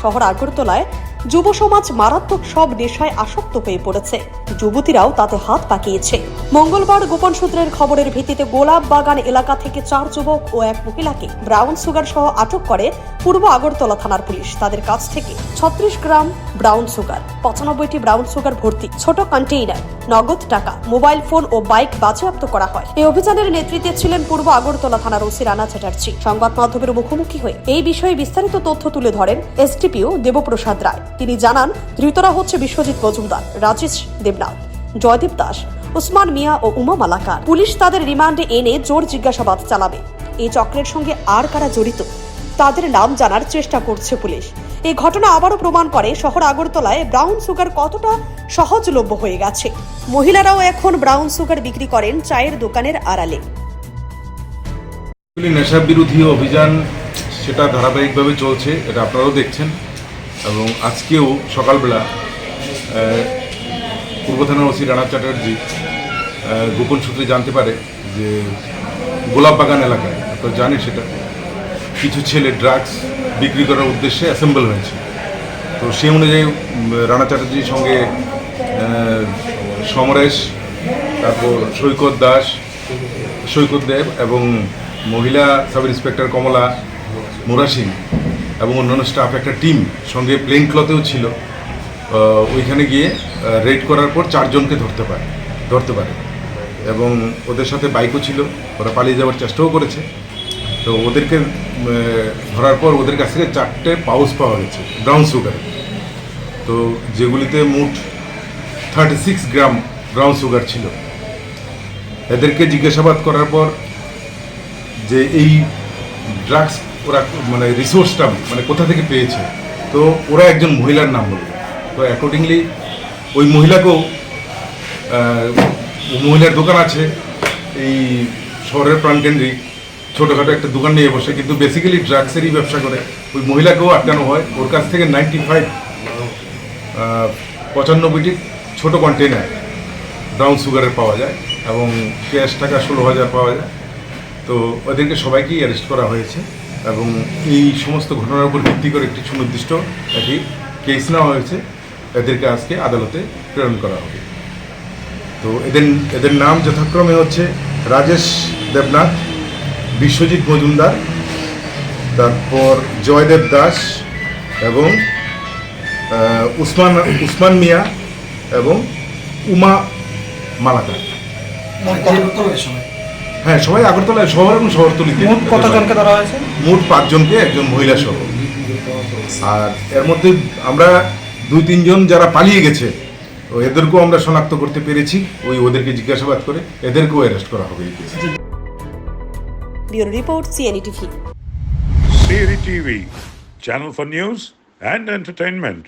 শহর আগরতলায় যুব সমাজ মারাত্মক সব নেশায় আসক্ত হয়ে পড়েছে। যুবতীরাও তাতে হাত পাকিয়েছে। মঙ্গলবার গোপন সূত্রের খবরের ভিত্তিতে গোলাপ বাগান এলাকা থেকে 4 যুবক ও এক মহিলাকে ব্রাউন সুগার সহ আটক করে পূর্ব আগরতলা থানার পুলিশ। তাদের কাছ থেকে 36 গ্রাম ব্রাউন সুগার, 95টি ব্রাউন সুগার ভর্তি ছোট কন্টেইনার, নগদ টাকা, মোবাইল ফোন ও বাইক বাজেয়াপ্ত করা হয়। এই অভিযানের নেতৃত্বে ছিলেন পূর্ব আগরতলা থানার ওসি রানা চ্যাটার্জি। সংবাদ মাধ্যমের মুখোমুখি হয়ে এই বিষয়ে বিস্তারিত তথ্য তুলে ধরেন এসডিপিও দেবপ্রসাদ রায়। তিনি জানান, ধৃতরা হচ্ছে বিশ্বজিৎ মজুমদার, রাজেশ দেবনাথ, জয়দীপ দাস, উসমান মিয়া ও উমা মালাকার। পুলিশ তাদের রিমান্ডে এনে জোর জিজ্ঞাসাবাদ চালাবে। এই চক্রের সঙ্গে আর কারা জড়িত তাদের নাম জানার চেষ্টা করছে পুলিশ। এই ঘটনা আবারও প্রমাণ করে শহর আগরতলায় ব্রাউন সুগার কতটা সহজলভ্য হয়ে গেছে। মহিলারাও এখন ব্রাউন সুগার বিক্রি করেন চায়ের দোকানের আড়ালে। নেশা বিরোধী অভিযান সেটা ধারাবাহিকভাবে চলছে, এটা আপনারাও দেখছেন। এবং আজকেও সকালবেলা পূর্ব থানার ওসি রানা চ্যাটার্জি গোপন সূত্রে জানতে পারে যে গোলাপ বাগান এলাকায়, আপনারা জানেন সেটা, কিছু ছেলে ড্রাগস বিক্রি করার উদ্দেশ্যে অ্যাসেম্বল হয়েছে। তো সেই অনুযায়ী রানা চ্যাটার্জির সঙ্গে সমরেশ, তারপর সৈকত দেব এবং মহিলা সাব ইন্সপেক্টর কমলা মোরাসিং এবং অন্যান্য স্টাফ একটা টিম সঙ্গে প্লেন ক্লথেও ছিল। ওইখানে গিয়ে রেড করার পর 4 জনকে ধরতে পারে এবং ওদের সাথে বাইকও ছিল। ওরা পালিয়ে যাওয়ার চেষ্টাও করেছে। তো ওদেরকে ধরার পর ওদের কাছ থেকে 4টে পাউচ পাওয়া গেছে ব্রাউন সুগার। তো যেগুলিতে মোট 36 গ্রাম ব্রাউন সুগার ছিল। এদেরকে জিজ্ঞাসাবাদ করার পর যে এই ড্রাগস ওরা মানে রিসোর্সটা মানে কোথা থেকে পেয়েছে, তো ওরা একজন মহিলার নাম বলল। তো অ্যাকর্ডিংলি ওই মহিলাকেও, মহিলার দোকান আছে এই শহরের প্রাণকেন্দ্রিক, ছোটোখাটো একটা দোকান নিয়ে বসে, কিন্তু বেসিক্যালি ড্রাগসেরই ব্যবসা করে। ওই মহিলাকেও আটকানো হয়। ওর কাছ থেকে 95টি ছোটো কন্টেনার ব্রাউন সুগারের পাওয়া যায় এবং ক্যাশ টাকা 16,000 পাওয়া যায়। তো ওদেরকে সবাইকেই অ্যারেস্ট করা হয়েছে এবং এই সমস্ত ঘটনার উপর ভিত্তি করে একটি সুনির্দিষ্ট একটি কেস নেওয়া হয়েছে। এদেরকে আজকে আদালতে প্রেরণ করা হবে। তো এদের নাম যথাক্রমে হচ্ছে রাজেশ দেবনাথ, বিশ্বজিৎ মজুমদার, তারপর জয়দেব দাস এবং উসমান মিয়া এবং উমা মালাকার। হ্যাঁ, সবাই আগরতলায় শহর এবং শহরতলিতে। মোট কতজনকে ধরা হয়েছে? মোট 5 জনকে, একজন মহিলা সহ। আর এর মধ্যে আমরা 2-3 জন যারা পালিয়ে গেছে, তো এদেরকেও আমরা শনাক্ত করতে পেরেছি। ওদেরকে জিজ্ঞাসাবাদ করে এদেরকেও অ্যারেস্ট করা হবে। Bureau report, CNE TV। CNE TV, channel for news and entertainment.